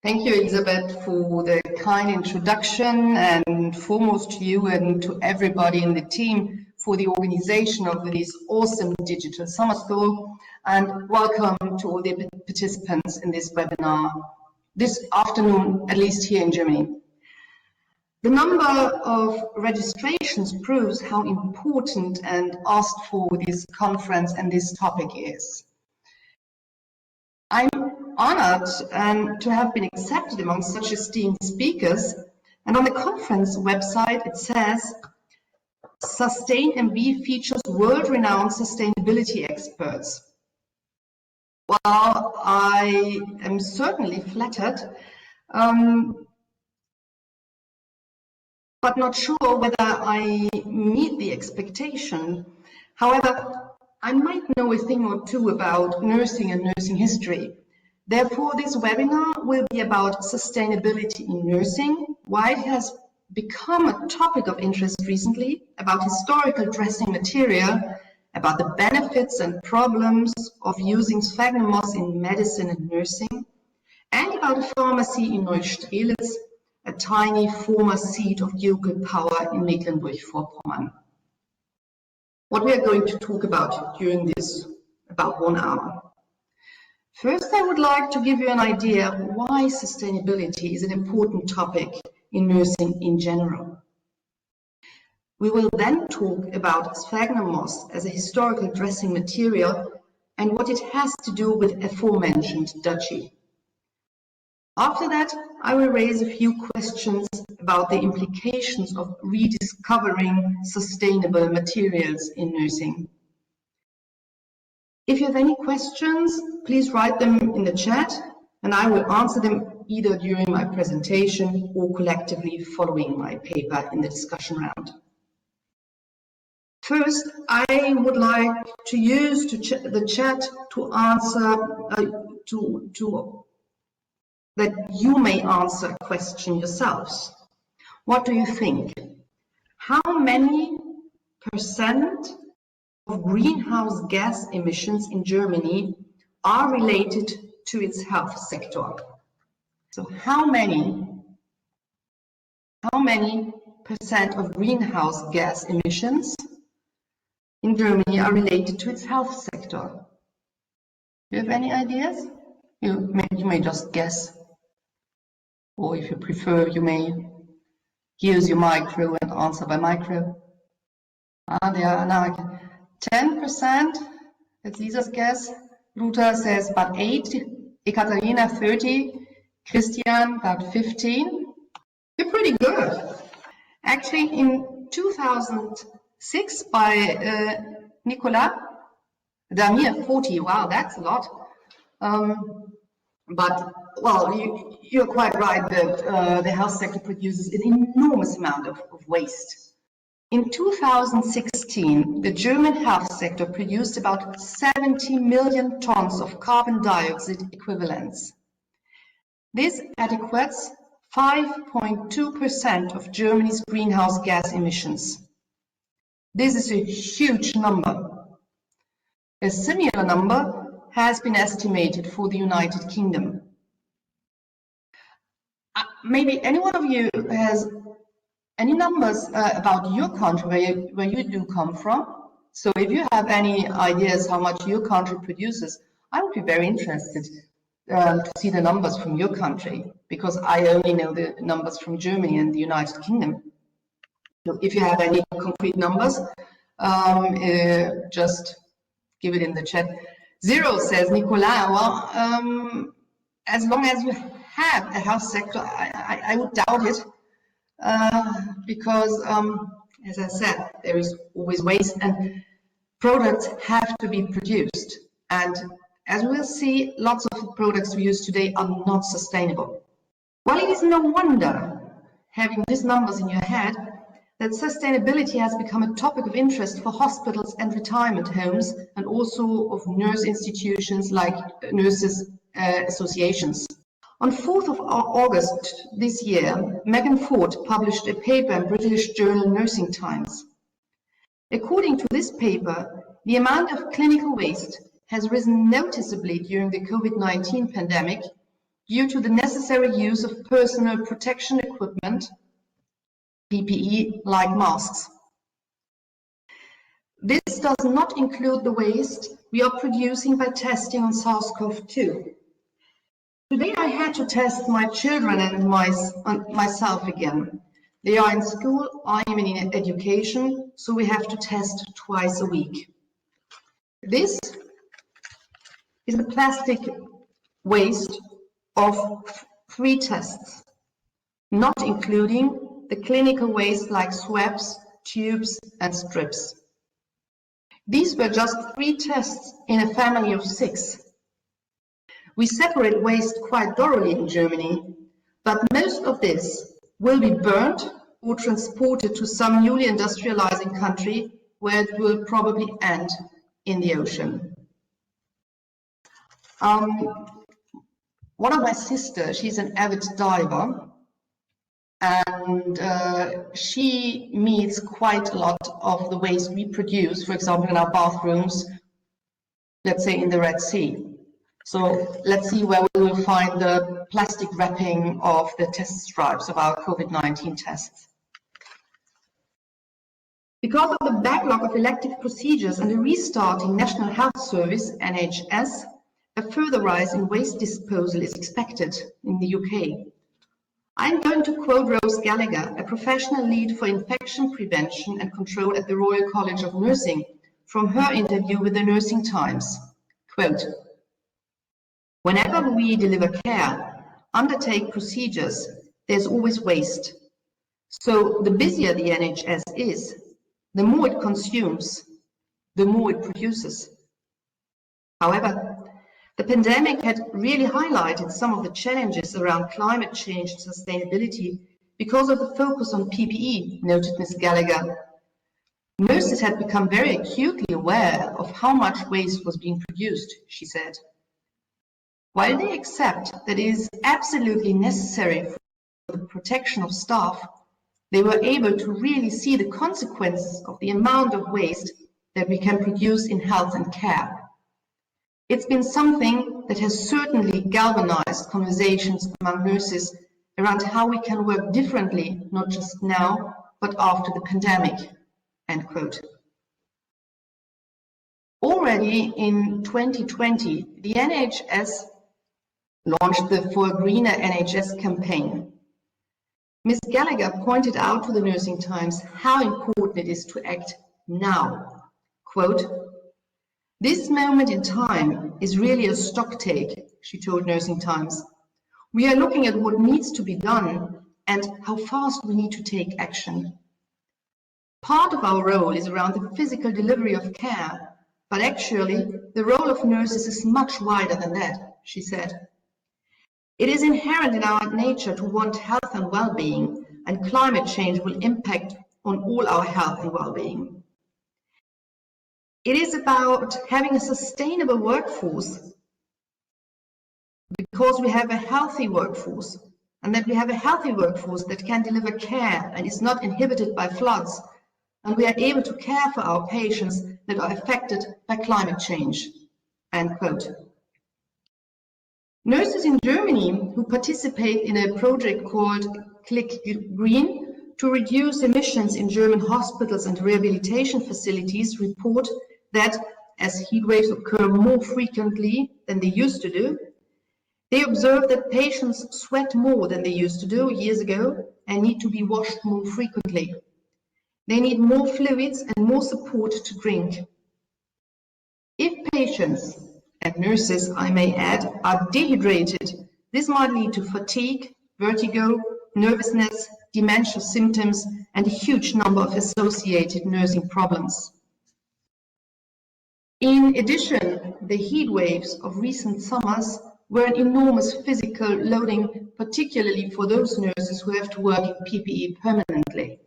Thank you, Elisabeth, for the kind introduction, and foremost to you and to everybody in the team for the organization of this awesome digital summer school. And welcome to all the participants in this webinar this afternoon, at least here in Germany. The number of registrations proves how important and asked for this conference and this topic is. I'm honored to have been accepted among such esteemed speakers, and on the conference website it says SustainMV features world-renowned sustainability experts. Well, I am certainly flattered, but not sure whether I meet the expectation. However, I might know a thing or two about nursing and nursing history. Therefore, this webinar will be about sustainability in nursing, why it has become a topic of interest recently, about historical dressing material, about the benefits and problems of using sphagnum moss in medicine and nursing, and about a pharmacy in Neu-Strelitz, a tiny former seat of ducal power in Mecklenburg-Vorpommern. What we are going to talk about during this about 1 hour. First, I would like to give you an idea of why sustainability is an important topic in nursing in general. We will then talk about sphagnum moss as a historical dressing material and what it has to do with aforementioned duchy. After that, I will raise a few questions about the implications of rediscovering sustainable materials in nursing. If you have any questions, please write them in the chat and I will answer them either during my presentation or collectively following my paper in the discussion round. First, I would like to use the chat to answer, that you may answer a question yourselves. What do you think? How many percent of greenhouse gas emissions in Germany are related to its health sector? So how many percent of greenhouse gas emissions in Germany are related to its health sector? Do you have any ideas? You may just guess. Or if you prefer, you may use your micro and answer by micro. There are now 10%, that's Lisa's guess. Ruta says about 8, Ekaterina 30, Christian about 15. You're pretty good. Actually, in 2006 by Nicolas, Damir 40, wow, that's a lot. But, well, you're quite right that the health sector produces an enormous amount of waste. In 2016, the German health sector produced about 70 million tons of carbon dioxide equivalents. This adequates 5.2% of Germany's greenhouse gas emissions. This is a huge number. A similar number has been estimated for the United Kingdom. Maybe any one of you has any numbers about your country, where you do come from. So if you have any ideas how much your country produces, I would be very interested to see the numbers from your country, because I only know the numbers from Germany and the United Kingdom. So if you have any concrete numbers, just give it in the chat. Zero says, Nicolas, well, as long as you have a health sector, I would doubt it, because, as I said, there is always waste and products have to be produced. And as we'll see, lots of the products we use today are not sustainable. Well, it is no wonder, having these numbers in your head, that sustainability has become a topic of interest for hospitals and retirement homes, and also of nurse institutions like nurses associations. On 4th of August this year, Megan Ford published a paper in British journal Nursing Times. According to this paper, the amount of clinical waste has risen noticeably during the COVID-19 pandemic, due to the necessary use of personal protection equipment, PPE, like masks. This does not include the waste we are producing by testing on SARS-CoV-2. Today I had to test my children and myself again. They are in school, I am in education, so we have to test twice a week. This is the plastic waste of 3 tests, not including the clinical waste like swabs, tubes and strips. These were just 3 tests in a family of 6. We separate waste quite thoroughly in Germany, but most of this will be burnt or transported to some newly industrializing country where it will probably end in the ocean. One of my sisters, she's an avid diver, and she meets quite a lot of the waste we produce, for example, in our bathrooms, let's say in the Red Sea. So let's see where we will find the plastic wrapping of the test stripes of our COVID-19 tests. Because of the backlog of elective procedures and the restarting National Health Service, NHS, a further rise in waste disposal is expected in the UK. I'm going to quote Rose Gallagher, a professional lead for infection prevention and control at the Royal College of Nursing, from her interview with the Nursing Times. Quote, "Whenever we deliver care, undertake procedures, there's always waste. So the busier the NHS is, the more it consumes, the more it produces. However, the pandemic had really highlighted some of the challenges around climate change and sustainability because of the focus on PPE, noted Ms. Gallagher. Nurses had become very acutely aware of how much waste was being produced," she said. While they accept that it is absolutely necessary for the protection of staff, they were able to really see the consequences of the amount of waste that we can produce in health and care. It's been something that has certainly galvanized conversations among nurses around how we can work differently, not just now, but after the pandemic, end quote. Already in 2020, the NHS launched the For a Greener NHS campaign. Ms. Gallagher pointed out to the Nursing Times how important it is to act now. Quote, "This moment in time is really a stocktake," she told Nursing Times. "We are looking at what needs to be done and how fast we need to take action. Part of our role is around the physical delivery of care, but actually the role of nurses is much wider than that," she said. "It is inherent in our nature to want health and well-being, and climate change will impact on all our health and well-being. It is about having a sustainable workforce, because we have a healthy workforce, and that we have a healthy workforce that can deliver care and is not inhibited by floods, and we are able to care for our patients that are affected by climate change," end quote. Nurses in Germany who participate in a project called Click Green to reduce emissions in German hospitals and rehabilitation facilities report that as heat waves occur more frequently than they used to do, they observe that patients sweat more than they used to do years ago and need to be washed more frequently. They need more fluids and more support to drink. If patients, and nurses I may add, are dehydrated, this might lead to fatigue, vertigo, nervousness, dementia symptoms, and a huge number of associated nursing problems. In addition, the heat waves of recent summers were an enormous physical loading, particularly for those nurses who have to work in PPE permanently.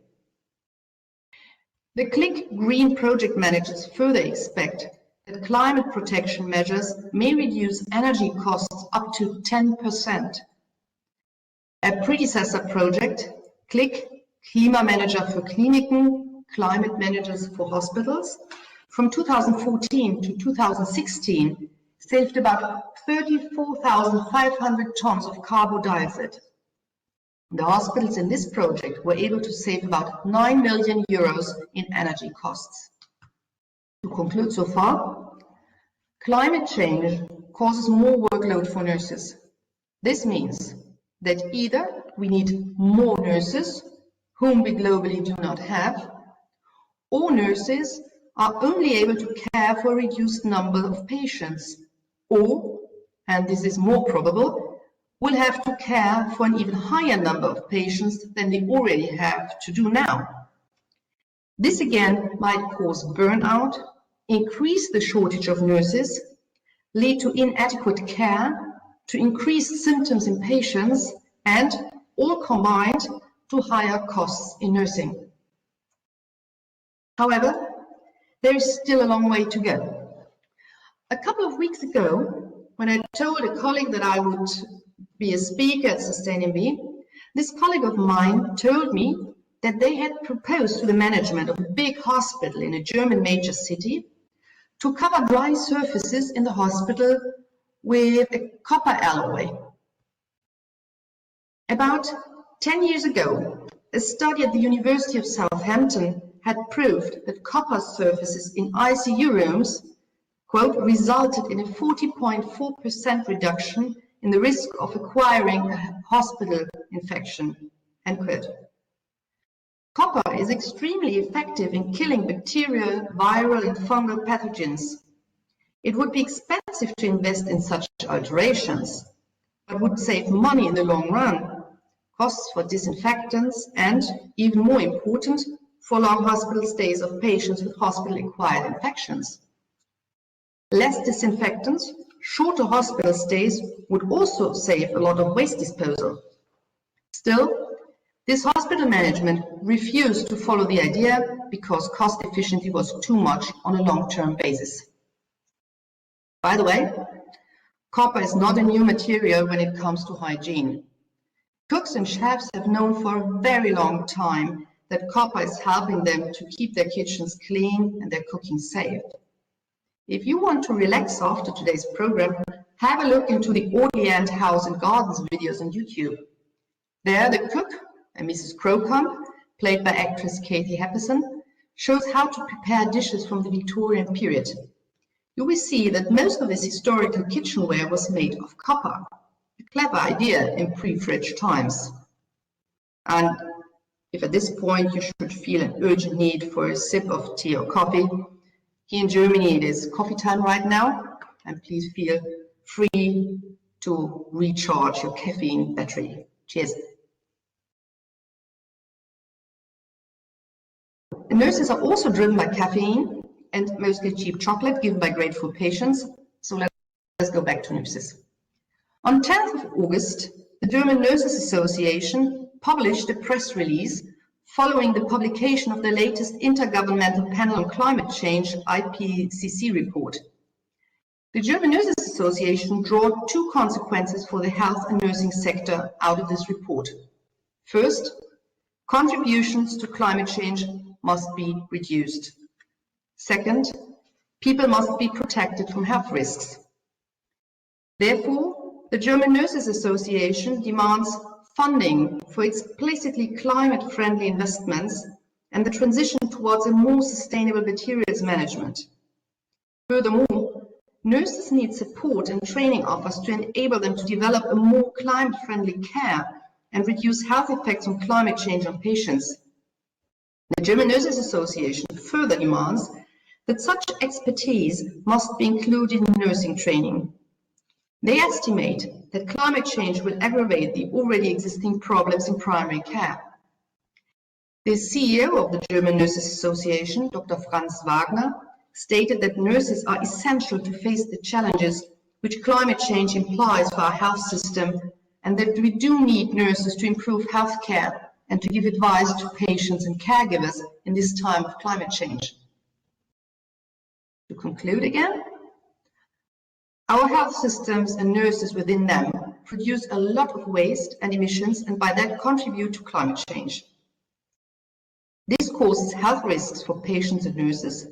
The Click Green project managers further expect that climate protection measures may reduce energy costs up to 10%. A predecessor project, Click Klimamanager für Kliniken, Climate Managers for Hospitals, from 2014 to 2016, saved about 34,500 tons of carbon dioxide. The hospitals in this project were able to save about 9 million euros in energy costs. To conclude so far, climate change causes more workload for nurses. This means that either we need more nurses, whom we globally do not have, or nurses are only able to care for a reduced number of patients, or, and this is more probable, will have to care for an even higher number of patients than they already have to do now. This again might cause burnout, increase the shortage of nurses, lead to inadequate care, to increased symptoms in patients, and all combined to higher costs in nursing. However, there is still a long way to go. A couple of weeks ago, when I told a colleague that I would be a speaker at SustainMV, this colleague of mine told me that they had proposed to the management of a big hospital in a German major city to cover dry surfaces in the hospital with a copper alloy. About 10 years ago, a study at the University of Southampton had proved that copper surfaces in ICU rooms, quote, resulted in a 40.4% reduction in the risk of acquiring a hospital infection, end quote. Copper is extremely effective in killing bacterial, viral and fungal pathogens. It would be expensive to invest in such alterations, but would save money in the long run, costs for disinfectants and, even more important, for long hospital stays of patients with hospital-acquired infections. Less disinfectants, shorter hospital stays would also save a lot of waste disposal. Still, this hospital management refused to follow the idea because cost efficiency was too much on a long-term basis. By the way, copper is not a new material when it comes to hygiene. Cooks and chefs have known for a very long time that copper is helping them to keep their kitchens clean and their cooking safe. If you want to relax after today's program, have a look into the Orient House and Gardens videos on YouTube. There, the cook, Mrs. Crocombe, played by actress Katie Hepperson, shows how to prepare dishes from the Victorian period. You will see that most of this historical kitchenware was made of copper, a clever idea in pre-fridge times. And if at this point you should feel an urgent need for a sip of tea or coffee, here in Germany it is coffee time right now, and please feel free to recharge your caffeine battery. Cheers. Nurses are also driven by caffeine and mostly cheap chocolate given by grateful patients. So let's go back to nurses. On 10th of August, the German Nurses Association published a press release following the publication of the latest Intergovernmental Panel on Climate Change IPCC report. The German Nurses Association drew two consequences for the health and nursing sector out of this report. First, contributions to climate change must be reduced. Second, people must be protected from health risks. Therefore, the German Nurses Association demands funding for explicitly climate-friendly investments and the transition towards a more sustainable materials management. Furthermore, nurses need support and training offers to enable them to develop a more climate-friendly care and reduce health effects from climate change on patients. The German Nurses Association further demands that such expertise must be included in nursing training. They estimate that climate change will aggravate the already existing problems in primary care. The CEO of the German Nurses Association, Dr. Franz Wagner, stated that nurses are essential to face the challenges which climate change implies for our health system, and that we do need nurses to improve healthcare and to give advice to patients and caregivers in this time of climate change. To conclude again, our health systems and nurses within them produce a lot of waste and emissions and by that contribute to climate change. This causes health risks for patients and nurses,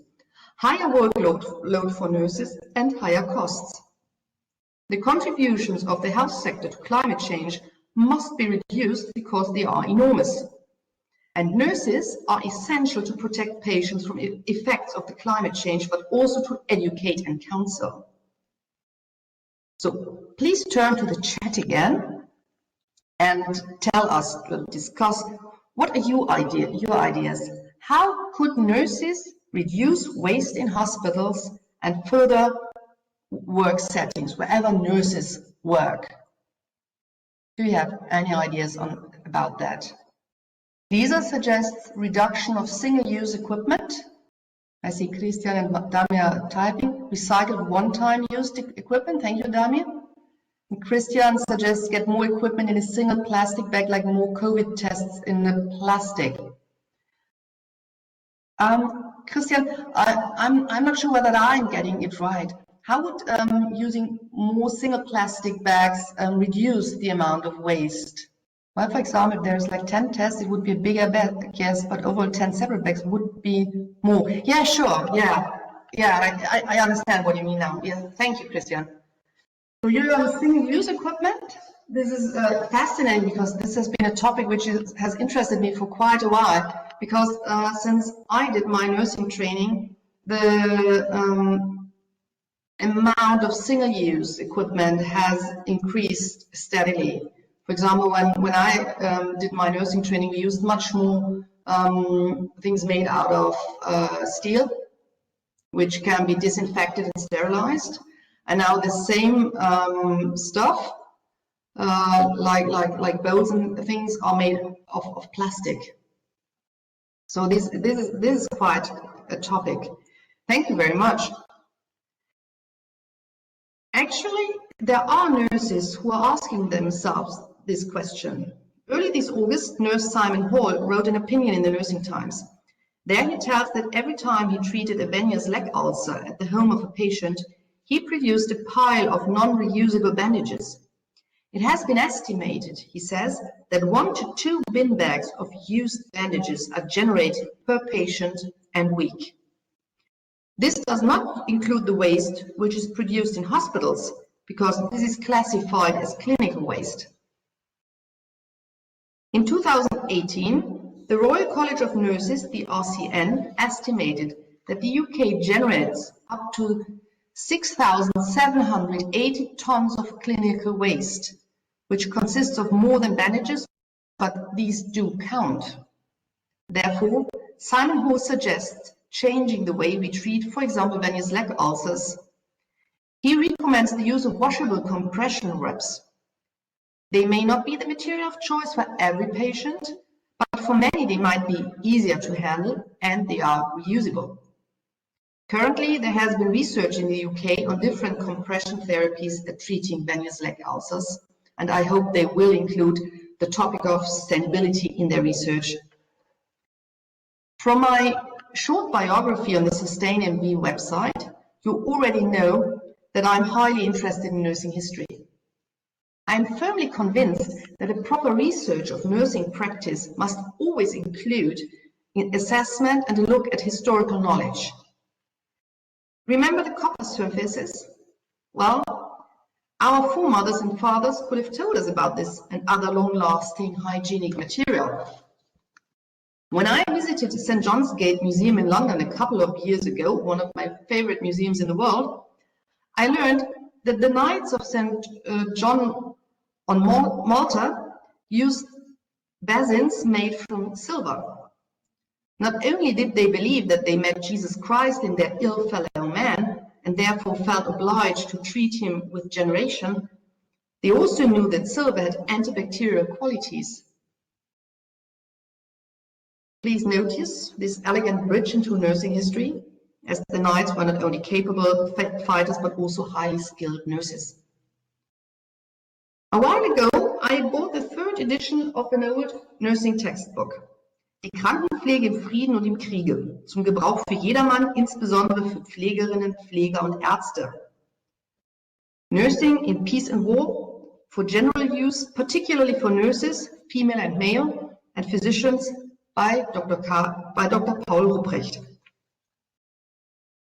higher workload for nurses and higher costs. The contributions of the health sector to climate change must be reduced because they are enormous. And nurses are essential to protect patients from effects of the climate change, but also to educate and counsel. So please turn to the chat again and tell us, discuss, what are your ideas? How could nurses reduce waste in hospitals and further work settings, wherever nurses work? Do you have any ideas about that? Lisa suggests reduction of single-use equipment. I see Christian and Damia typing. Recycled one-time used equipment. Thank you, Damia. And Christian suggests get more equipment in a single plastic bag, like more COVID tests in the plastic. Christian, I'm not sure whether I'm getting it right. How would using more single plastic bags reduce the amount of waste? Well, for example, if there's like 10 tests, it would be a bigger bag, yes, but overall 10 separate bags would be more. Yeah, sure, yeah, I understand what you mean now. Yeah, thank you, Christian. So you have single-use equipment. This is fascinating because this has been a topic which has interested me for quite a while. Because since I did my nursing training, the amount of single-use equipment has increased steadily. For example, when I did my nursing training, we used much more things made out of steel, which can be disinfected and sterilized. And now the same stuff, like bowls and things, are made of plastic. So this is quite a topic. Thank you very much. Actually, there are nurses who are asking themselves this question. Early this August, nurse Simon Hall wrote an opinion in the Nursing Times. There he tells that every time he treated a venous leg ulcer at the home of a patient, he produced a pile of non-reusable bandages. It has been estimated, he says, that 1 to 2 bin bags of used bandages are generated per patient and week. This does not include the waste which is produced in hospitals, because this is classified as clinical waste. In 2018, the Royal College of Nurses, the RCN, estimated that the UK generates up to 6,780 tons of clinical waste, which consists of more than bandages, but these do count. Therefore, Simon Hall suggests changing the way we treat, for example, venous leg ulcers. He recommends the use of washable compression wraps. They may not be the material of choice for every patient, but for many they might be easier to handle and they are reusable. Currently, there has been research in the UK on different compression therapies at treating venous leg ulcers, and I hope they will include the topic of sustainability in their research. From my short biography on the SustainMV website, you already know that I'm highly interested in nursing history. I'm firmly convinced that a proper research of nursing practice must always include an assessment and a look at historical knowledge. Remember the copper surfaces? Well, our foremothers and fathers could have told us about this and other long-lasting hygienic material. When I visited St. John's Gate Museum in London a couple of years ago, one of my favorite museums in the world, I learned that the Knights of St. John on Malta used basins made from silver. Not only did they believe that they met Jesus Christ in their ill fellow man, and therefore felt obliged to treat him with veneration, they also knew that silver had antibacterial qualities. Please notice this elegant bridge into nursing history, as the knights were not only capable fighters but also highly skilled nurses. A while ago, I bought the 3rd edition of an old nursing textbook, Die Krankenpflege im Frieden und im Kriege, zum Gebrauch für jedermann, insbesondere für Pflegerinnen, Pfleger und Ärzte. Nursing in Peace and War, for general use, particularly for nurses, female and male, and physicians, by Dr. Paul Rupprecht.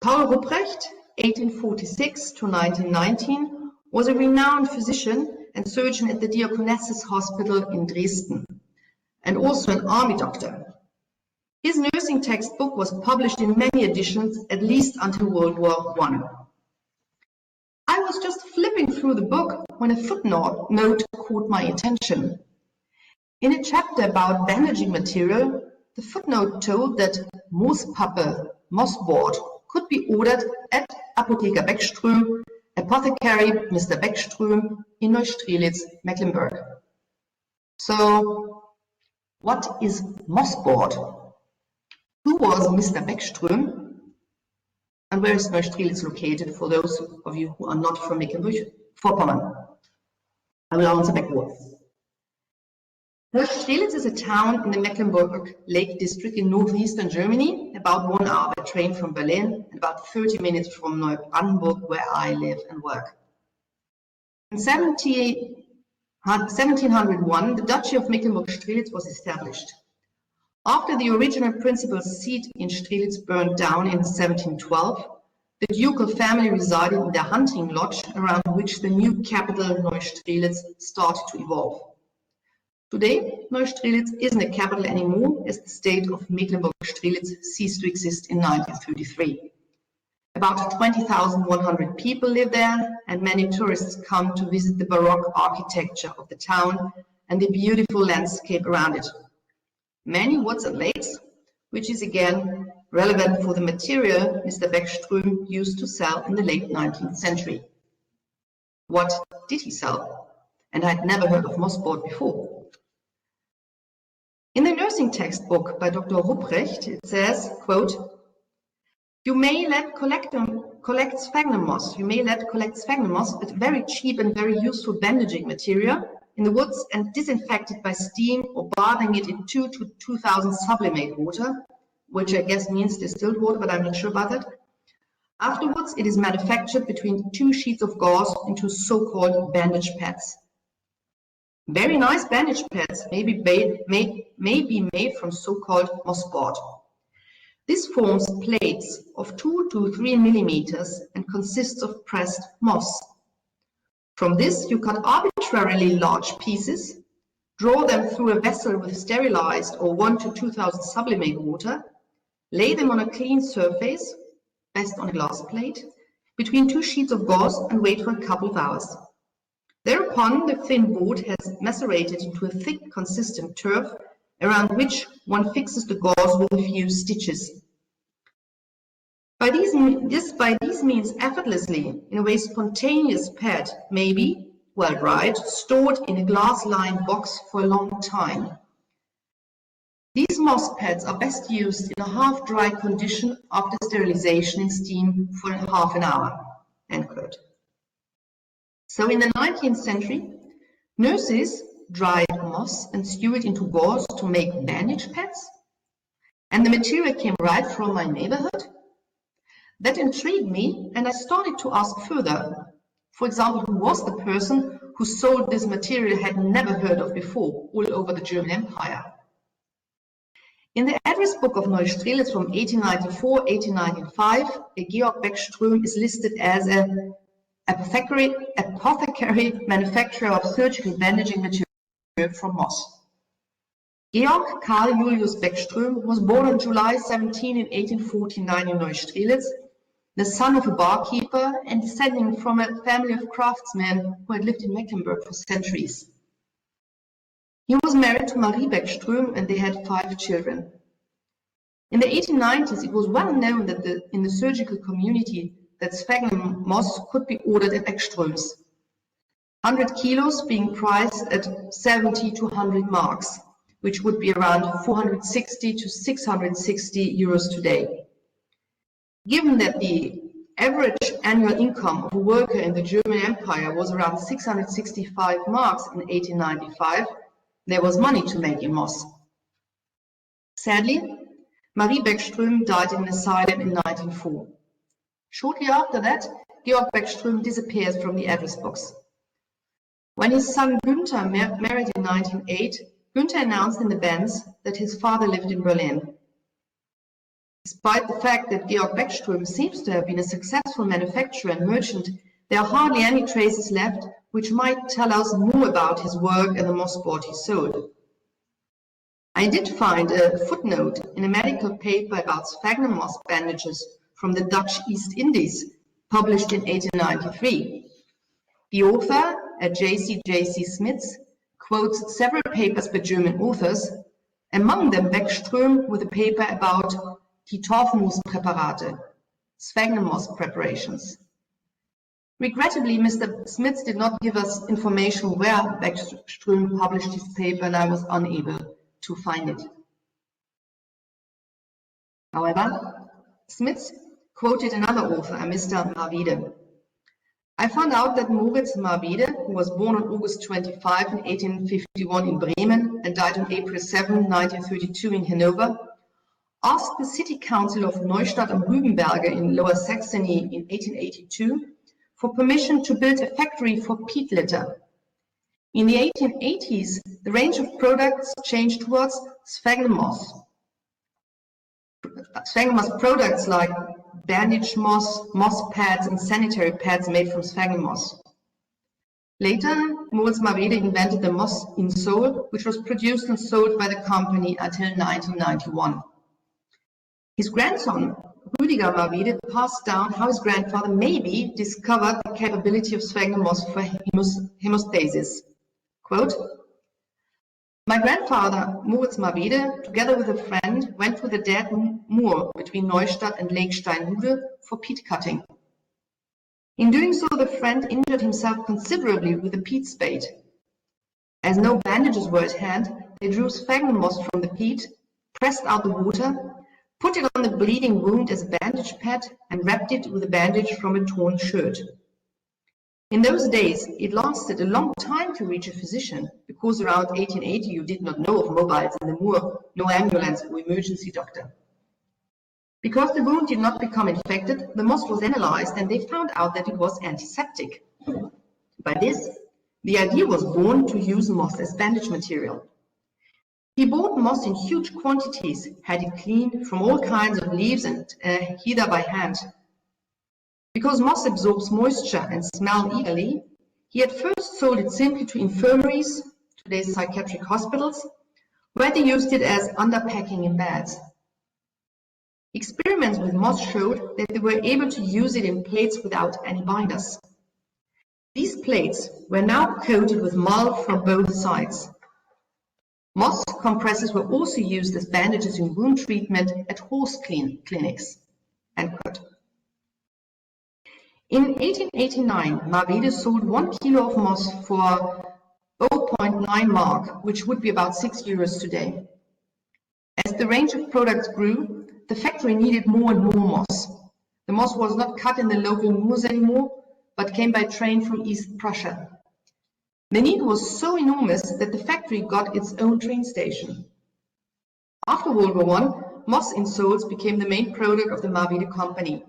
Paul Rupprecht, 1846 to 1919, was a renowned physician and surgeon at the Diakonesses Hospital in Dresden, and also an army doctor. His nursing textbook was published in many editions, at least until World War I. I was just flipping through the book when a footnote caught my attention. In a chapter about bandaging material, the footnote told that Moospappe, mossboard, could be ordered at Apothecary Beckström, Apothecary Mr. Beckström in Neu-Strelitz, Mecklenburg. So, what is mossboard? Who was Mr. Beckström? And where is Neu-Strelitz located for those of you who are not from Mecklenburg-Vorpommern? I will answer backwards. Neu-Strelitz is a town in the Mecklenburg Lake District in northeastern Germany, about 1 hour by train from Berlin and about 30 minutes from Neubrandenburg, where I live and work. In 1701, the Duchy of Mecklenburg-Strelitz was established. After the original principal's seat in Strelitz burned down in 1712, the ducal family resided in their hunting lodge around which the new capital Neu-Strelitz started to evolve. Today, Neu-Strelitz isn't a capital anymore, as the state of Mecklenburg-Strelitz ceased to exist in 1933. About 20,100 people live there, and many tourists come to visit the Baroque architecture of the town and the beautiful landscape around it. Many woods and lakes, which is again relevant for the material Mr. Beckström used to sell in the late 19th century. What did he sell? And I'd never heard of mossboard before. In the nursing textbook by Dr. Ruprecht, it says, quote, "You may collect sphagnum moss. You may collect sphagnum moss, a very cheap and very useful bandaging material, in the woods and disinfect it by steam or bathing it in 2 to 2,000 sublimate water," which I guess means distilled water, but I'm not sure about that. "Afterwards, it is manufactured between 2 sheets of gauze into so-called bandage pads. Very nice bandage pads may be made from so-called mossboard. This forms plates of 2 to 3 millimeters and consists of pressed moss. From this, you cut arbitrarily large pieces, draw them through a vessel with sterilized or 1 to 2,000 sublimate water, lay them on a clean surface, best on a glass plate, between 2 sheets of gauze and wait for a couple of hours. Thereupon, the thin board has macerated into a thick, consistent turf, around which one fixes the gauze with a few stitches. By these means, effortlessly, in a way spontaneous pad may be, well dried, stored in a glass-lined box for a long time. These moss pads are best used in a half-dry condition after sterilization in steam for half an hour." End quote. So in the 19th century, nurses dried moss and stew it into gauze to make bandage pads, and the material came right from my neighborhood. That intrigued me, and I started to ask further. For example, who was the person who sold this material I had never heard of before, all over the German Empire? In the address book of Neu-Strelitz from 1894-1895, Georg Beckström is listed as an apothecary manufacturer of surgical bandaging material from moss. Georg Karl Julius Beckström was born on July 17 in 1849 in Neu-Strelitz, the son of a barkeeper and descending from a family of craftsmen who had lived in Mecklenburg for centuries. He was married to Marie Beckström and they had 5 children. In the 1890s, it was well known that in the surgical community that sphagnum moss could be ordered at Beckström's, 100 kilos being priced at 70 to 100 marks, which would be around 460 to 660 euros today. Given that the average annual income of a worker in the German Empire was around 665 marks in 1895, there was money to make in moss. Sadly, Marie Beckström died in an asylum in 1904. Shortly after that, Georg Beckström disappears from the address books. When his son Günther married in 1908, Günther announced in the bands that his father lived in Berlin. Despite the fact that Georg Beckström seems to have been a successful manufacturer and merchant, There are hardly any traces left, which might tell us more about his work and the moss board he sold. I did find a footnote in a medical paper about sphagnum moss bandages from the Dutch East Indies, published in 1893. The author, J.C. Smits, quotes several papers by German authors, among them Beckström with a paper about die Torfmoos-Präparate, sphagnum moss preparations. Regrettably, Mr. Smits did not give us information where Beckström published his paper, and I was unable to find it. However, Smits quoted another author, a Mr. Marwede. I found out that Moritz Marwede, who was born on August 25 in 1851 in Bremen and died on April 7, 1932 in Hanover, asked the city council of Neustadt am Rübenberge in Lower Saxony in 1882 for permission to build a factory for peat litter. In the 1880s, the range of products changed towards sphagnum moss. Sphagnum moss products like bandage moss, moss pads, and sanitary pads made from sphagnum moss. Later, Moritz Marwede invented the moss insole, which was produced and sold by the company until 1991. His grandson, Rüdiger Marwede, passed down how his grandfather maybe discovered the capability of sphagnum moss for hemostasis. Quote, my grandfather, Moritz Marwede, together with a friend, went to the dead moor between Neustadt and Lake Steinhude for peat cutting. In doing so, the friend injured himself considerably with a peat spade. As no bandages were at hand, they drew sphagnum moss from the peat, pressed out the water, put it on the bleeding wound as a bandage pad, and wrapped it with a bandage from a torn shirt. In those days, it lasted a long time to reach a physician, because around 1880 you did not know of mobiles in the moor, no ambulance or emergency doctor. Because the wound did not become infected, the moss was analyzed and they found out that it was antiseptic. By this, the idea was born to use moss as bandage material. He bought moss in huge quantities, had it cleaned from all kinds of leaves and heather by hand. Because moss absorbs moisture and smell eagerly, he at first sold it simply to infirmaries, today's psychiatric hospitals, where they used it as underpacking in beds. Experiments with moss showed that they were able to use it in plates without any binders. These plates were now coated with mull from both sides. Moss compresses were also used as bandages in wound treatment at horse clinics. End quote. In 1889, Marwede sold 1 kilo of moss for 0.9 mark, which would be about 6 euros today. As the range of products grew, the factory needed more and more moss. The moss was not cut in the local moors anymore, but came by train from East Prussia. The need was so enormous that the factory got its own train station. After World War I, moss insoles became the main product of the Marwede company.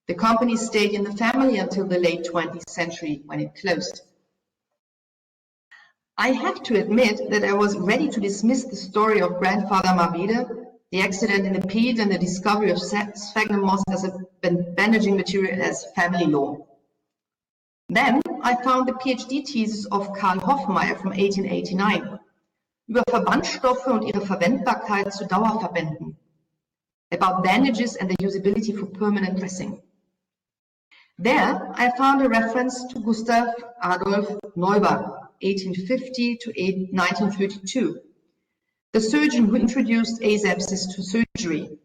The company stayed in the family until the late 20th century, when it closed. I have to admit that I was ready to dismiss the story of grandfather Marwede, the accident in the peat and the discovery of sphagnum moss as a bandaging material as family lore. Then I found the PhD thesis of Karl Hoffmeier from 1889 über Verbandstoffe und ihre Verwendbarkeit zu Dauerverbänden, about bandages and their usability for permanent dressing. There I found a reference to Gustav Adolf Neuber, 1850 to 1932, the surgeon who introduced asepsis to surgery.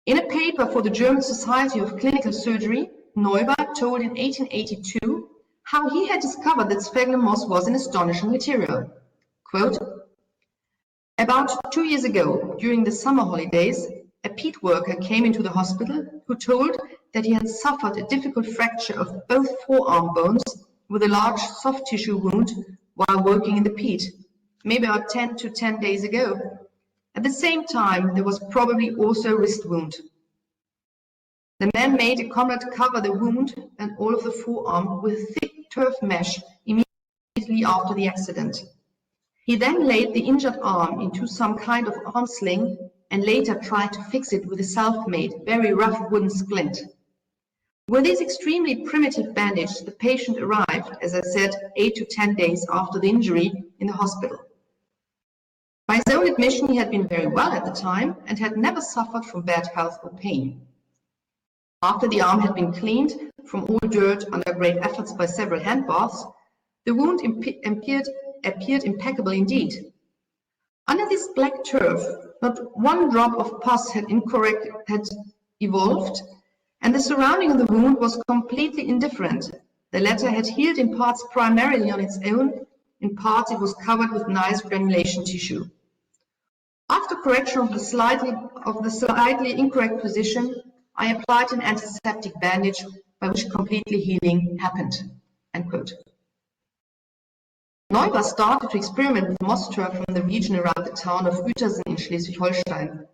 In a paper for the German Society of Clinical Surgery, Neuber told in 1882 how he had discovered that sphagnum moss was an astonishing material. Quote, about 2 years ago, during the summer holidays, a peat worker came into the hospital who told that he had suffered a difficult fracture of both forearm bones with a large soft tissue wound while working in the peat, maybe about 10 days ago. At the same time, there was probably also a wrist wound. The man made a comrade cover the wound and all of the forearm with thick turf mesh immediately after the accident. He then laid the injured arm into some kind of arm sling and later tried to fix it with a self-made, very rough wooden splint. With this extremely primitive bandage, the patient arrived, as I said, 8 to 10 days after the injury in the hospital. By his own admission, he had been very well at the time and had never suffered from bad health or pain. After the arm had been cleaned from all dirt under great efforts by several hand baths, the wound appeared impeccable indeed. Under this black turf, not one drop of pus had evolved, and the surrounding of the wound was completely indifferent. The latter had healed in parts primarily on its own, in parts it was covered with nice granulation tissue. After correction of the slightly incorrect position, I applied an antiseptic bandage by which completely healing happened." End quote. Neuber started to experiment with moss turf from the region around the town of Uetersen in Schleswig-Holstein.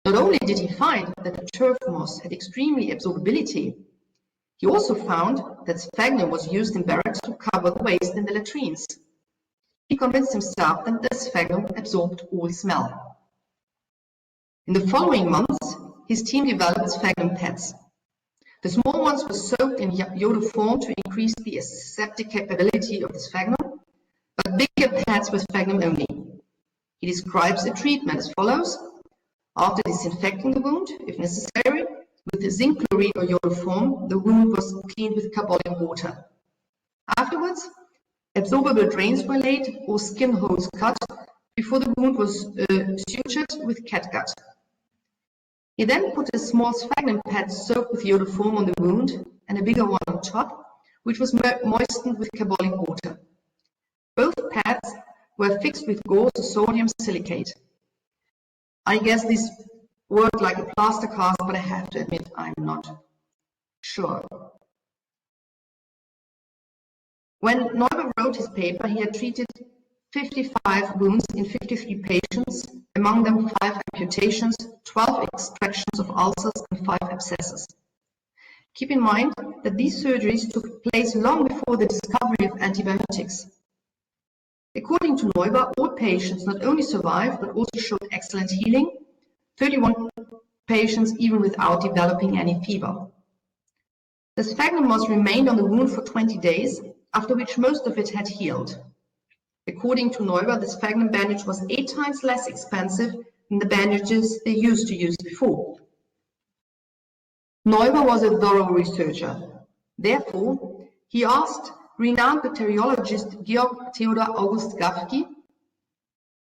Not only did he find that the turf moss had extremely absorbability, he also found that sphagnum was used in barracks to cover the waste in the latrines. He convinced himself that the sphagnum absorbed all smell. In the following months, his team developed sphagnum pads. The small ones were soaked in iodoform to increase the aseptic capability of the sphagnum, but bigger pads were sphagnum only. He describes the treatment as follows. After disinfecting the wound, if necessary, with the zinc chloride or iodoform, the wound was cleaned with carbolic water. Afterwards, absorbable drains were laid or skin holes cut before the wound was sutured with catgut. He then put a small sphagnum pad soaked with iodoform on the wound and a bigger one on top, which was moistened with carbolic water. Both pads were fixed with gauze or sodium silicate. I guess this worked like a plaster cast, but I have to admit I'm not sure. When Neuber wrote his paper, he had treated 55 wounds in 53 patients, among them 5 amputations, 12 extractions of ulcers and 5 abscesses. Keep in mind that these surgeries took place long before the discovery of antibiotics. According to Neuber, all patients not only survived but also showed excellent healing, 31 patients even without developing any fever. The sphagnum moss remained on the wound for 20 days, after which most of it had healed. According to Neuber, the sphagnum bandage was 8 times less expensive than the bandages they used to use before. Neuber was a thorough researcher. Therefore, he asked renowned bacteriologist Georg Theodor August Gafke,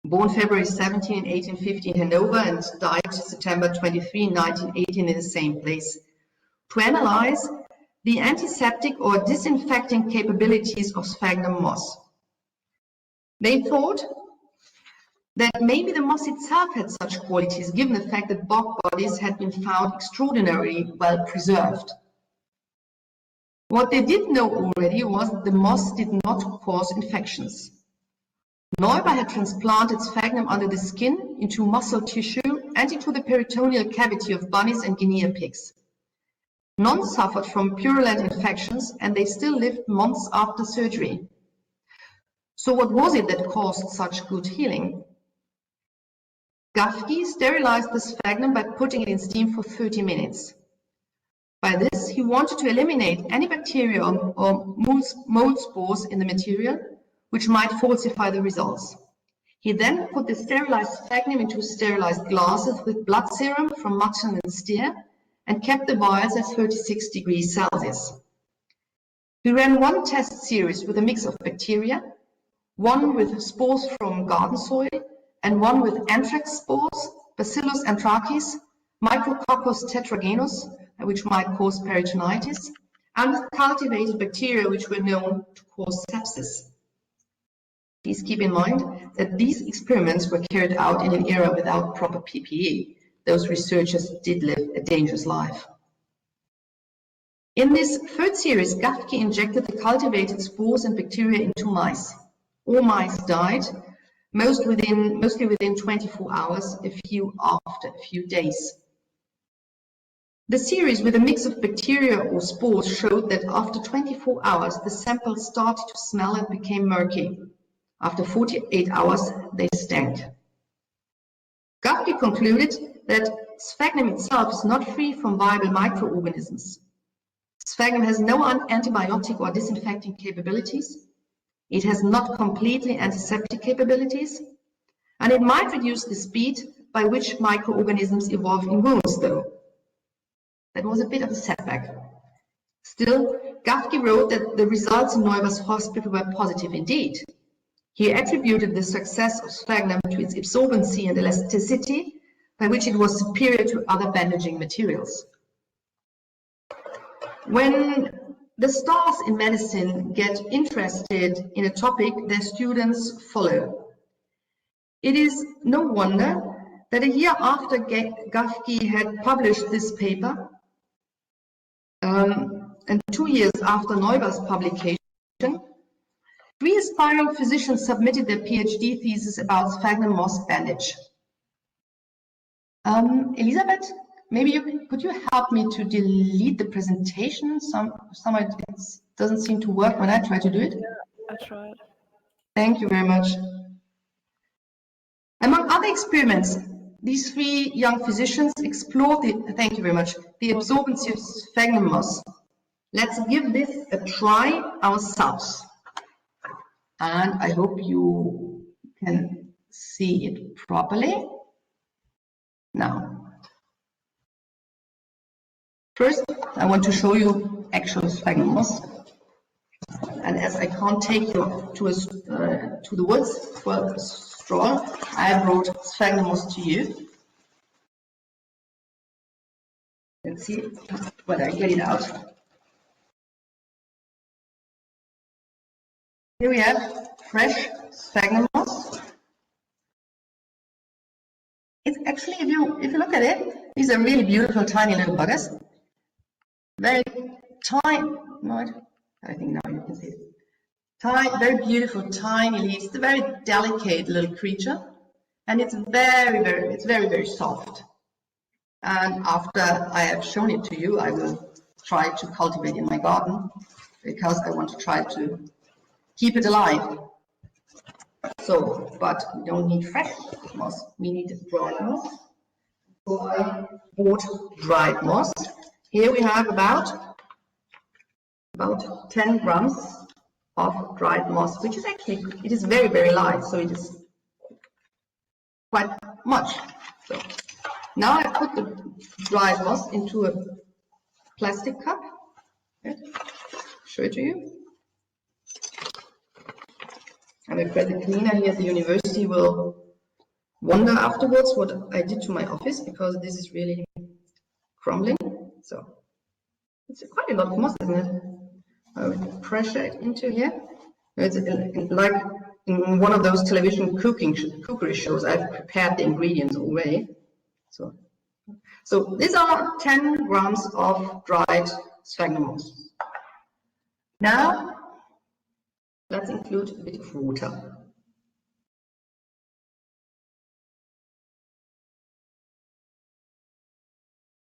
born February 17 in 1850 in Hanover and died September 23 in 1918 in the same place, to analyze the antiseptic or disinfecting capabilities of sphagnum moss. They thought that maybe the moss itself had such qualities, given the fact that bog bodies had been found extraordinarily well preserved. What they did know already was that the moss did not cause infections. Neuber had transplanted sphagnum under the skin, into muscle tissue, and into the peritoneal cavity of bunnies and guinea pigs. None suffered from purulent infections, and they still lived months after surgery. So what was it that caused such good healing? Gafke sterilized the sphagnum by putting it in steam for 30 minutes. By this, he wanted to eliminate any bacteria or mold spores in the material, which might falsify the results. He then put the sterilized sphagnum into sterilized glasses with blood serum from mutton and steer and kept the vials at 36 degrees Celsius. He ran one test series with a mix of bacteria, one with spores from garden soil, and one with anthrax spores, Bacillus anthracis, Micrococcus tetragenus, which might cause peritonitis, and with cultivated bacteria which were known to cause sepsis. Please keep in mind that these experiments were carried out in an era without proper PPE. Those researchers did live a dangerous life. In this third series, Gafke injected the cultivated spores and bacteria into mice. All mice died, mostly within 24 hours, after a few days. The series with a mix of bacteria or spores showed that after 24 hours, the sample started to smell and became murky. After 48 hours, they stank. Gafke concluded that sphagnum itself is not free from viable microorganisms. Sphagnum has no antibiotic or disinfecting capabilities. It has not completely antiseptic capabilities, and it might reduce the speed by which microorganisms evolve in wounds, though. That was a bit of a setback. Still, Gafke wrote that the results in Neuber's hospital were positive indeed. He attributed the success of Sphagnum to its absorbency and elasticity, by which it was superior to other bandaging materials. When the stars in medicine get interested in a topic, their students follow. It is no wonder that a year after Gafke had published this paper, and 2 years after Neuber's publication, 3 aspiring physicians submitted their PhD thesis about sphagnum moss bandage. Elisabeth, maybe could you help me to delete the presentation? Somehow it doesn't seem to work when I try to do it. Yeah, I tried. Thank you very much. Among other experiments, these 3 young physicians explored thank you very much, the absorbency of sphagnum moss. Let's give this a try ourselves. And I hope you can see it properly. Now, first, I want to show you actual sphagnum moss. And as I can't take you to the woods for a stroll, I brought sphagnum moss to you. Let's see whether I get it out. Here we have fresh sphagnum moss. It's actually, if you look at it, these are really beautiful, tiny little buggers. Very tiny. I think now you can see it. Very beautiful, tiny leaves. It's a very delicate little creature, and it's very soft. And after I have shown it to you, I will try to cultivate in my garden because I want to try to keep it alive. So, but we don't need fresh moss, we need dried moss. So I bought dried moss. Here we have about 10 grams of dried moss, which is actually, it is very light, so it is quite much. So now I put the dried moss into a plastic cup. Show it to you. I'm afraid the cleaner here at the university will wonder afterwards what I did to my office, because this is really crumbling. So it's quite a lot of moss, isn't it? I will pressure it into here. It's like in one of those television cookery shows. I've prepared the ingredients already. So these are 10 grams of dried sphagnum moss. Now let's include a bit of water.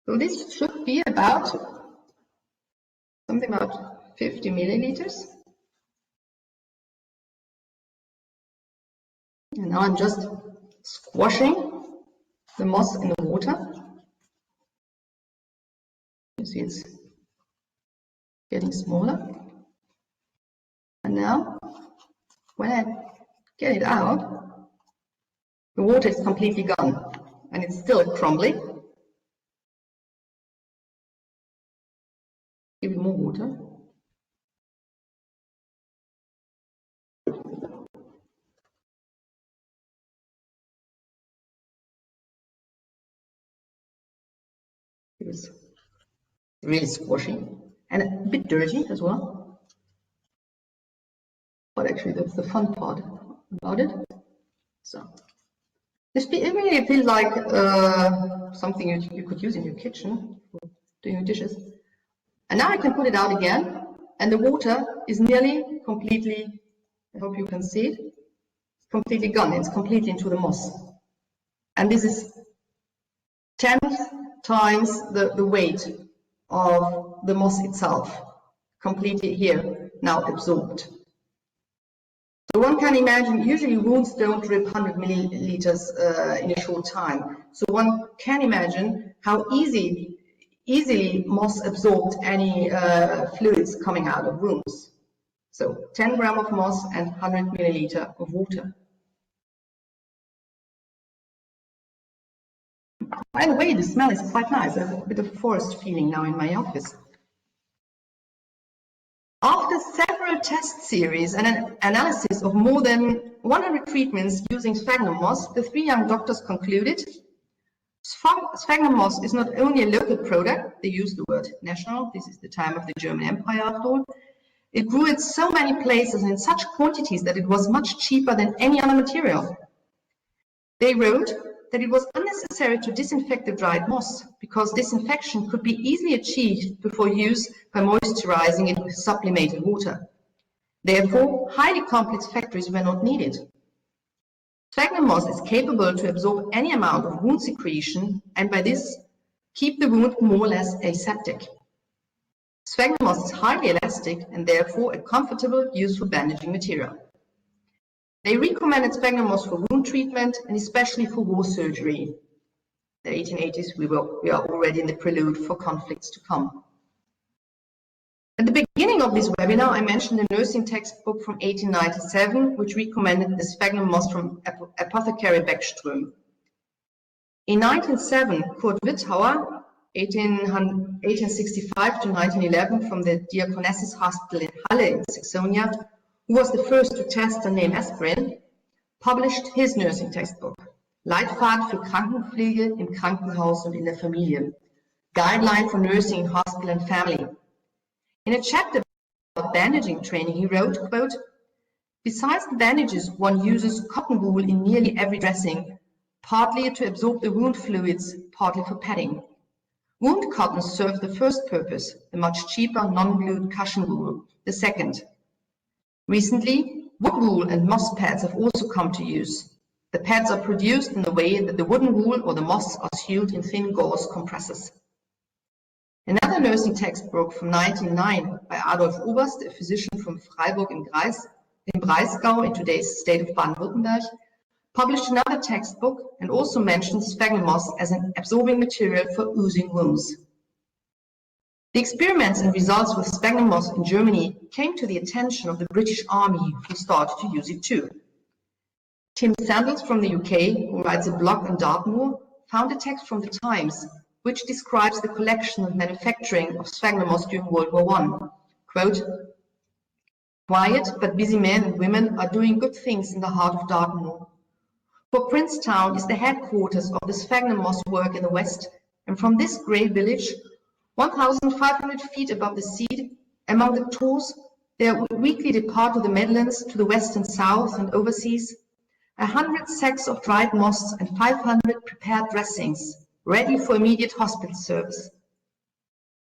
So this should be about something about 50 milliliters. And now I'm just squashing the moss in the water. You see it's getting smaller. And now, when I get it out, the water is completely gone, and it's still crumbly. Give it more water. It was really squashy and a bit dirty as well. But actually, that's the fun part about it. So it really feels like something you could use in your kitchen for doing your dishes. And now I can put it out again, and the water is nearly completely, I hope you can see it, completely gone. It's completely into the moss. And this is 10 times the weight of the moss itself, completely here, now absorbed. So one can imagine, usually wounds don't drip 100 milliliters in a short time. So one can imagine how easy easily moss absorbed any fluids coming out of wounds. So 10 grams of moss and 100 milliliter of water. By the way, the smell is quite nice. I have a bit of forest feeling now in my office. After several test series and an analysis of more than 100 treatments using sphagnum moss, the 3 young doctors concluded sphagnum moss is not only a local product, they use the word national, this is the time of the German Empire after all, it grew in so many places and in such quantities that it was much cheaper than any other material. They wrote that it was unnecessary to disinfect the dried moss because disinfection could be easily achieved before use by moisturizing it with sublimated water. Therefore, highly complex factories were not needed. Sphagnum moss is capable to absorb any amount of wound secretion and by this keep the wound more or less aseptic. Sphagnum moss is highly elastic and therefore a comfortable, useful bandaging material. They recommended sphagnum moss for wound treatment and especially for war surgery. In the 1880s, we are already in the prelude for conflicts to come. At the beginning of this webinar, I mentioned a nursing textbook from 1897, which recommended the sphagnum moss from Apothecary Beckström. In 1907, Kurt Wittauer, 1865 to 1911, from the Diakonesses Hospital in Halle in Saxonia, who was the first to test and name aspirin, published his nursing textbook, Leitfaden für Krankenpflege im Krankenhaus und in der Familie, Guideline for Nursing in Hospital and Family. In a chapter about bandaging training, he wrote, quote, "Besides the bandages, one uses cotton wool in nearly every dressing, partly to absorb the wound fluids, partly for padding. Wound cotton serves the first purpose, the much cheaper non-glued cushion wool, the second. Recently, wood wool and moss pads have also come to use. The pads are produced in the way that the wooden wool or the moss are sealed in thin gauze compresses." Another nursing textbook from 1909 by Adolf Oberst, a physician from Freiburg im Breisgau in today's state of Baden-Württemberg, published another textbook and also mentioned sphagnum moss as an absorbing material for oozing wounds. The experiments and results with sphagnum moss in Germany came to the attention of the British Army, who started to use it too. Tim Sandels from the UK, who writes a blog on Dartmoor, found a text from the Times which describes the collection and manufacturing of sphagnum moss during World War I. Quote, "Quiet but busy men and women are doing good things in the heart of Dartmoor. For Princetown is the headquarters of the sphagnum moss work in the west, and from this grey village, 1,500 feet above the sea, among the tours, there weekly depart to the Midlands, to the west and south and overseas, 100 sacks of dried moss and 500 prepared dressings, ready for immediate hospital service.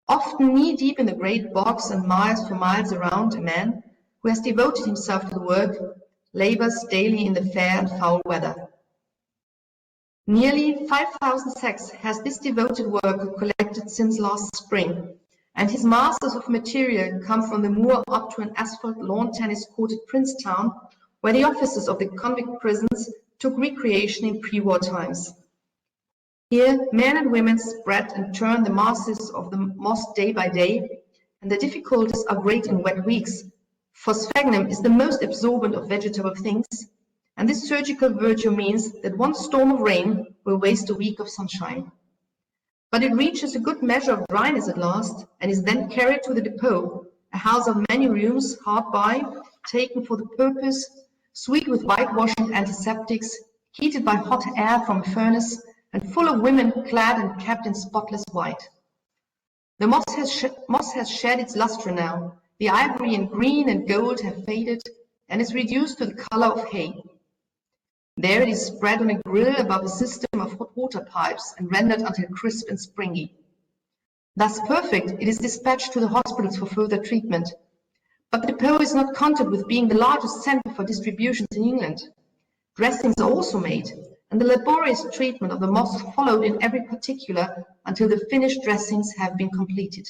Often knee-deep in the great bogs and miles for miles around, a man who has devoted himself to the work labours daily in the fair and foul weather. Nearly 5,000 sacks has this devoted worker collected since last spring, and his masters of material come from the moor up to an asphalt lawn tennis court at Princetown, where the officers of the convict prisons took recreation in pre-war times. Here, men and women spread and turn the masses of the moss day by day, and the difficulties are great in wet weeks, for sphagnum is the most absorbent of vegetable things, and this surgical virtue means that one storm of rain will waste a week of sunshine. But it reaches a good measure of dryness at last, and is then carried to the depot, a house of many rooms hard by, taken for the purpose, sweet with whitewash and antiseptics, heated by hot air from a furnace, and full of women clad and kept in spotless white. The moss has shed its lustre now, the ivory and green and gold have faded, and is reduced to the colour of hay. There it is spread on a grill above a system of hot water pipes and rendered until crisp and springy. Thus perfect, it is dispatched to the hospitals for further treatment. But the depot is not content with being the largest centre for distributions in England. Dressings are also made, and the laborious treatment of the moss followed in every particular until the finished dressings have been completed.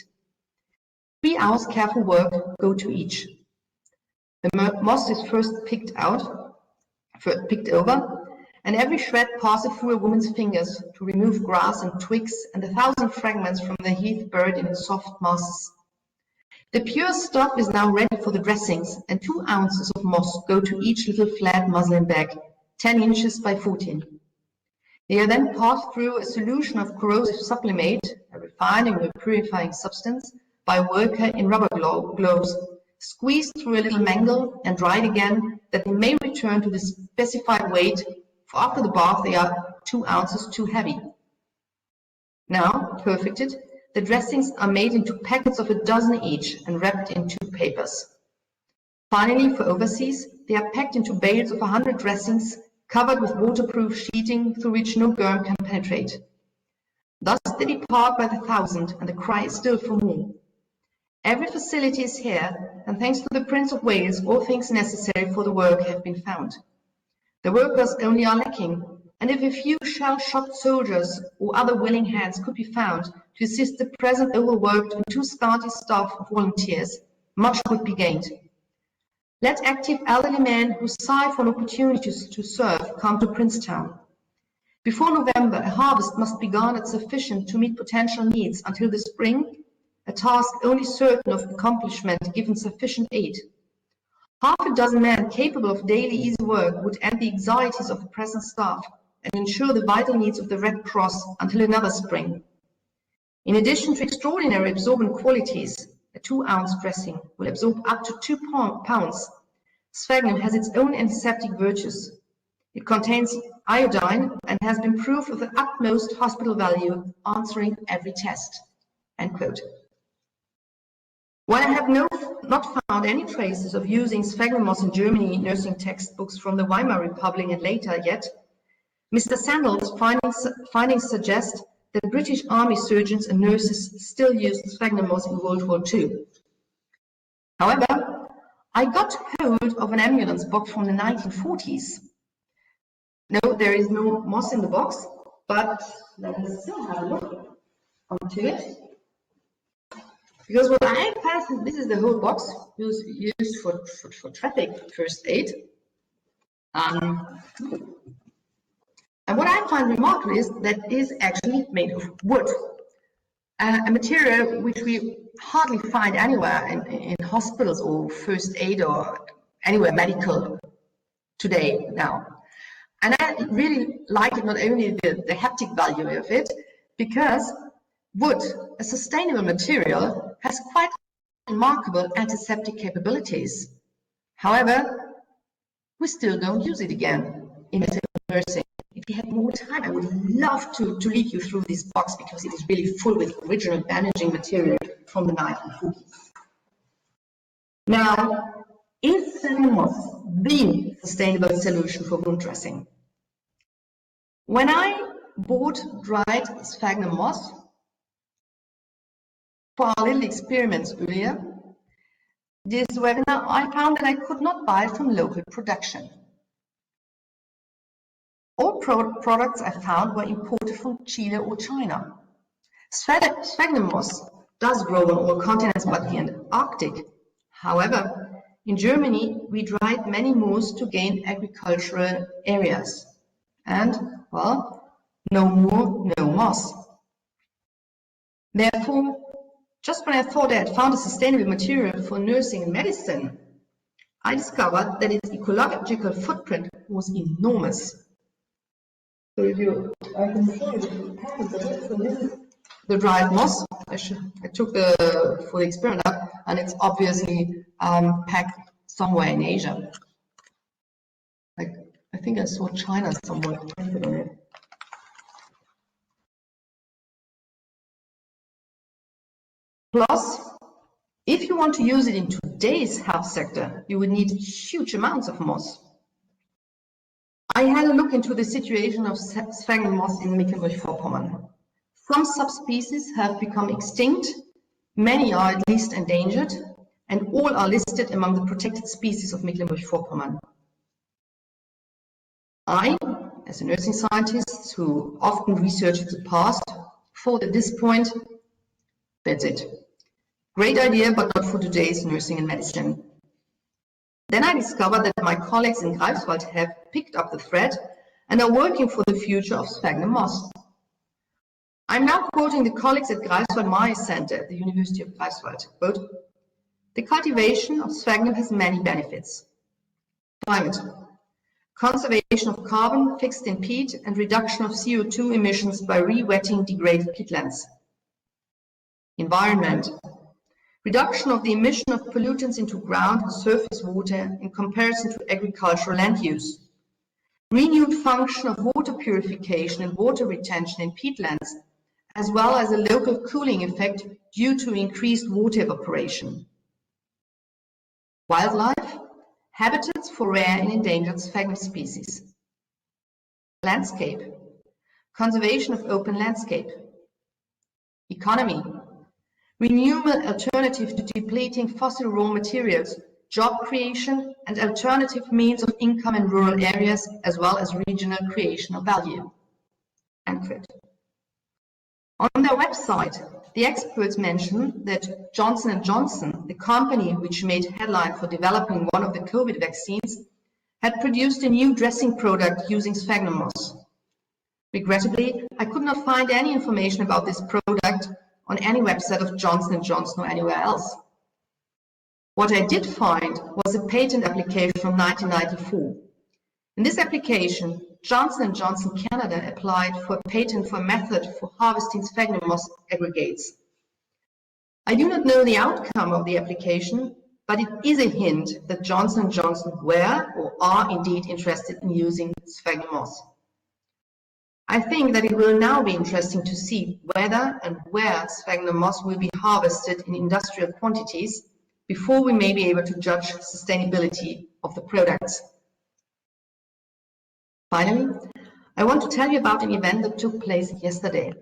3 hours careful work go to each. The moss is first picked over, and every shred passes through a woman's fingers to remove grass and twigs and 1,000 fragments from the heath buried in its soft masses. The pure stuff is now ready for the dressings, and 2 ounces of moss go to each little flat muslin bag, 10 inches by 14. They are then passed through a solution of corrosive sublimate, a refining or purifying substance, by a worker in rubber gloves, squeezed through a little mangle and dried again, that they may return to the specified weight, for after the bath they are 2 ounces too heavy. Now, perfected, the dressings are made into packets of 12 each and wrapped in 2 papers. Finally, for overseas, they are packed into bales of 100 dressings, covered with waterproof sheeting through which no germ can penetrate. Thus they depart by the thousand, and the cry is still for more. Every facility is here, and thanks to the Prince of Wales, all things necessary for the work have been found. The workers only are lacking, and if a few shell-shocked soldiers or other willing hands could be found to assist the present overworked and too scanty staff of volunteers, much would be gained. Let active elderly men who sigh for an opportunity to serve come to Princetown. Before November, a harvest must be garnered sufficient to meet potential needs until the spring, a task only certain of accomplishment given sufficient aid. Half a dozen men capable of daily easy work would end the anxieties of the present staff and ensure the vital needs of the Red Cross until another spring. In addition to extraordinary absorbent qualities, a 2-ounce dressing will absorb up to 2 pounds. Sphagnum has its own antiseptic virtues. It contains iodine and has been proved of the utmost hospital value, answering every test. End quote. While I have not found any traces of using sphagnum moss in Germany nursing textbooks from the Weimar Republic and later yet, Mr. Sandel's findings suggest that British Army surgeons and nurses still used sphagnum moss in World War II. However, I got hold of an ambulance box from the 1940s. No, there is no moss in the box, but let us still have a look onto it. Because what I found, this is the whole box used for traffic first aid. And what I find remarkable is that it is actually made of wood, a material which we hardly find anywhere in hospitals or first aid or anywhere medical today now. And I really like it, not only the haptic value of it, because wood, a sustainable material, has quite remarkable antiseptic capabilities. However, we still don't use it again in nursing. If we had more time, I would love to lead you through this box because it is really full with original bandaging material from the 1940s. Now, is sphagnum moss the sustainable solution for wound dressing? When I bought dried sphagnum moss for our little experiments earlier, this webinar, I found that I could not buy it from local production. All products I found were imported from Chile or China. Sphagnum moss does grow on all continents but the Antarctic. However, in Germany, we dried many moors to gain agricultural areas. And, well, no moor, no moss. Therefore, just when I thought I had found a sustainable material for nursing and medicine, I discovered that its ecological footprint was enormous. So I can show you the package of it. So this is the dried moss. I took for the experiment up, and it's obviously packed somewhere in Asia. Like I think I saw China somewhere printed on it. Plus, if you want to use it in today's health sector, you would need huge amounts of moss. I had a look into the situation of sphagnum moss in Mecklenburg-Vorpommern. Some subspecies have become extinct, many are at least endangered, and all are listed among the protected species of Mecklenburg-Vorpommern. I, as a nursing scientist who often researched the past, thought at this point, that's it. Great idea, but not for today's nursing and medicine. Then I discovered that my colleagues in Greifswald have picked up the thread and are working for the future of sphagnum moss. I'm now quoting the colleagues at Greifswald Mines Center at the University of Greifswald. Quote, "The cultivation of sphagnum has many benefits. Climate, conservation of carbon fixed in peat and reduction of CO2 emissions by re-wetting degraded peatlands. Environment, reduction of the emission of pollutants into ground and surface water in comparison to agricultural land use. Renewed function of water purification and water retention in peatlands, as well as a local cooling effect due to increased water evaporation. Wildlife, habitats for rare and endangered sphagnum species. Landscape, conservation of open landscape. Economy, renewable alternative to depleting fossil raw materials, job creation and alternative means of income in rural areas, as well as regional creation of value." End quote. On their website, the experts mention that Johnson & Johnson, the company which made headline for developing one of the COVID vaccines, had produced a new dressing product using sphagnum moss. Regrettably, I could not find any information about this product on any website of Johnson & Johnson or anywhere else. What I did find was a patent application from 1994. In this application, Johnson & Johnson Canada applied for a patent for a method for harvesting sphagnum moss aggregates. I do not know the outcome of the application, but it is a hint that Johnson & Johnson were or are indeed interested in using sphagnum moss. I think that it will now be interesting to see whether and where sphagnum moss will be harvested in industrial quantities before we may be able to judge sustainability of the products. Finally, I want to tell you about an event that took place yesterday.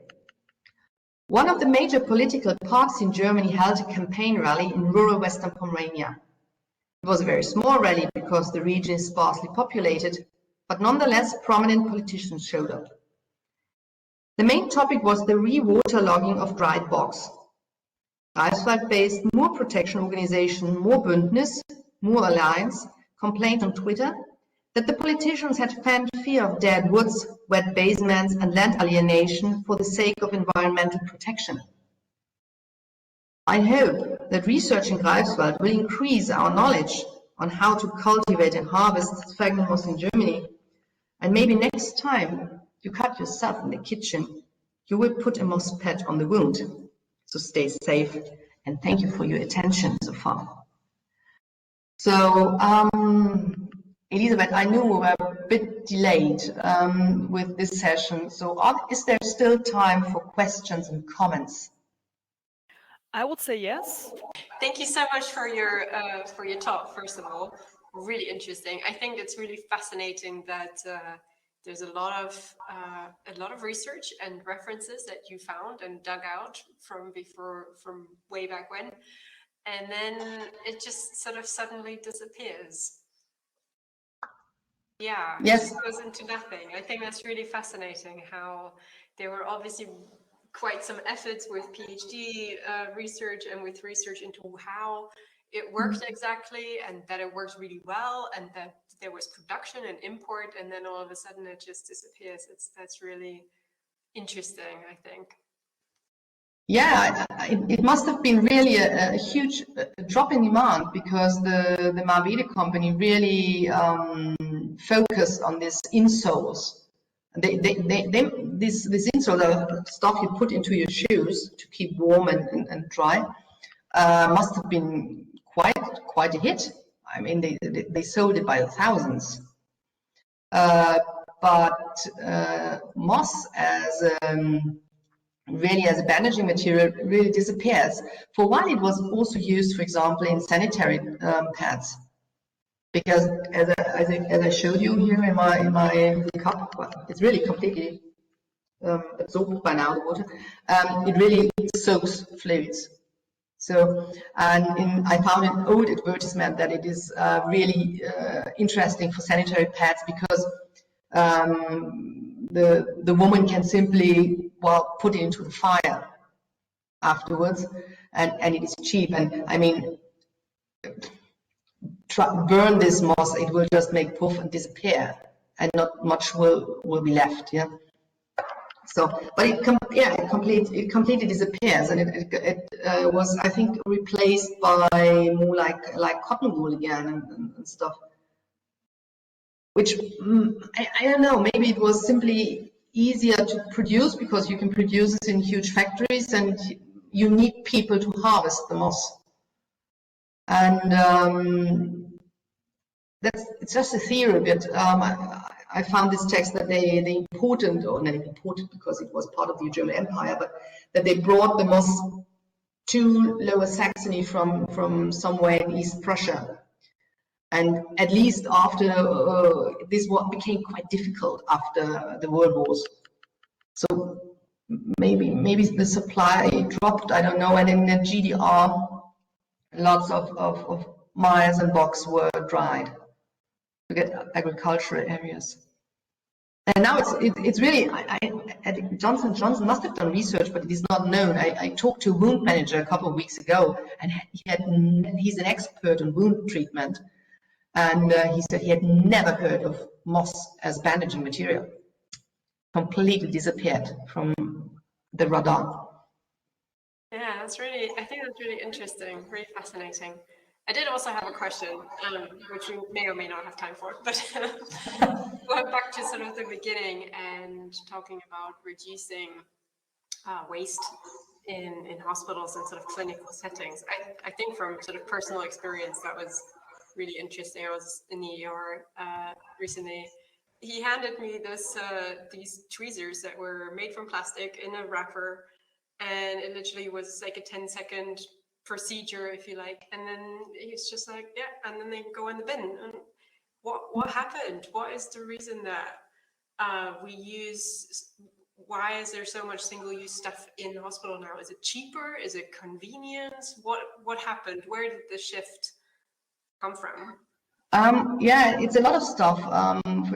One of the major political parties in Germany held a campaign rally in rural Western Pomerania. It was a very small rally because the region is sparsely populated, but nonetheless prominent politicians showed up. The main topic was the re-waterlogging of dried bogs. Greifswald-based Moor protection organization Moor Bündnis, Moor Alliance, complained on Twitter that the politicians had fanned fear of dead woods, wet basements and land alienation for the sake of environmental protection. I hope that research in Greifswald will increase our knowledge on how to cultivate and harvest sphagnum moss in Germany, and maybe next time you cut yourself in the kitchen, you will put a moss pad on the wound. So stay safe, and thank you for your attention so far. So, Elisabeth, I knew we were a bit delayed with this session, so is there still time for questions and comments? I would say yes. Thank you so much for your talk, first of all. Really interesting. I think it's really fascinating that there's a lot of research and references that you found and dug out from way back when, and then it just sort of suddenly disappears. Yeah, yes. It just goes into nothing. I think that's really fascinating how there were obviously quite some efforts with PhD research and with research into how it worked exactly, and that it works really well, and that there was production and import, and then all of a sudden it just disappears. That's really interesting, I think. Yeah, it must have been really a huge drop in demand, because the Marvede company really focused on these insoles. This insole, the stuff you put into your shoes to keep warm and dry, must have been quite a hit. I mean, they sold it by the thousands. But moss as really as a bandaging material really disappears. For a while, it was also used, for example, in sanitary pads, because as I showed you here in my cup, well, it's really completely absorbed by now, the water. It really soaks fluids. So, and I found an old advertisement that it is really interesting for sanitary pads, because the woman can simply, well, put it into the fire afterwards, and it is cheap. And I mean, burn this moss, it will just make poof and disappear. and not much will be left. Yeah. So, but it completely disappears, and it was, I think, replaced by more like cotton wool again and stuff. Which I don't know. Maybe it was simply easier to produce because you can produce it in huge factories, and you need people to harvest the moss. And it's just a theory, but I found this text that they imported, or not imported because it was part of the German Empire, but that they brought the moss to Lower Saxony from somewhere in East Prussia. And at least after this became quite difficult after the World Wars. So maybe the supply dropped, I don't know, and in the GDR, lots of mires and bogs were dried to get agricultural areas. And now it's really, Johnson & Johnson must have done research, but it is not known. I talked to a wound manager a couple of weeks ago, and he's an expert on wound treatment. And he said he had never heard of moss as bandaging material. Completely disappeared from the radar. Yeah, I think that's really interesting, really fascinating. I did also have a question, which we may or may not have time for, but going back to sort of the beginning and talking about reducing waste in hospitals and sort of clinical settings. I think from sort of personal experience, that was really interesting. I was in the ER recently. He handed me these tweezers that were made from plastic in a wrapper, and it literally was like a 10-second procedure, if you like. And then he's just like, yeah, and then they go in the bin. And what happened? What is the reason that we use? Why is there so much single-use stuff in the hospital now? Is it cheaper? Is it convenience? What happened? Where did the shift come from? Yeah, it's a lot of stuff.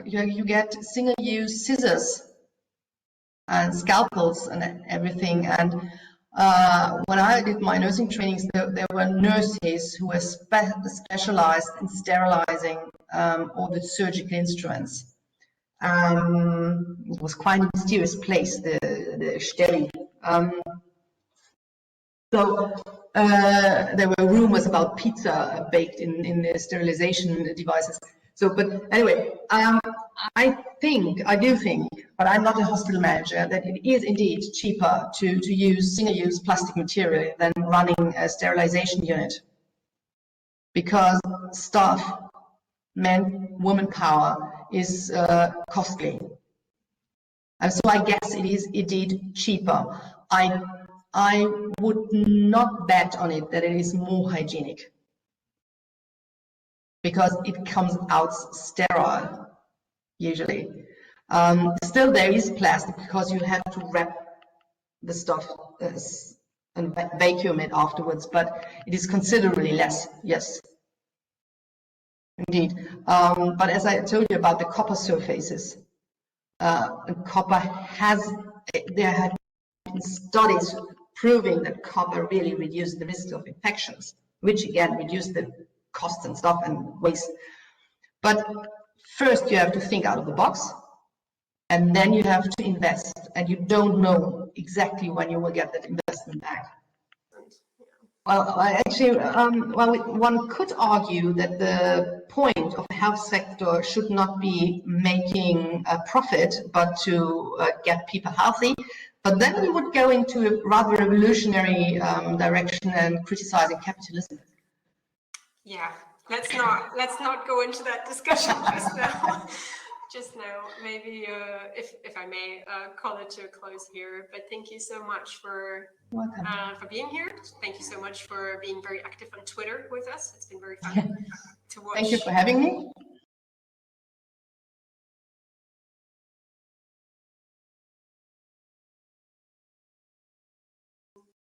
You get single-use scissors and scalpels and everything. And when I did my nursing trainings, there were nurses who were specialized in sterilizing all the surgical instruments. It was quite a mysterious place, the Steri. So there were rumors about pizza baked in the sterilization devices. So, but anyway, I do think, but I'm not a hospital manager, that it is indeed cheaper to use single-use plastic material than running a sterilization unit, because staff, woman power is costly. And so I guess it is indeed cheaper. I would not bet on it that it is more hygienic, because it comes out sterile, usually. Still there is plastic, because you have to wrap the stuff and vacuum it afterwards, but it is considerably less, yes. Indeed. But as I told you about the copper surfaces, there have been studies proving that copper really reduces the risk of infections, which again reduce the costs and stuff and waste. But first you have to think out of the box, and then you have to invest, and you don't know exactly when you will get that investment back. Well, one could argue that the point of the health sector should not be making a profit, but to get people healthy. But then we would go into a rather revolutionary direction and criticizing capitalism. Yeah, let's not go into that discussion just now. Just now, maybe if I may call it to a close here. But thank you so much for being here. Thank you so much for being very active on Twitter with us. It's been very fun to watch. Thank you for having me.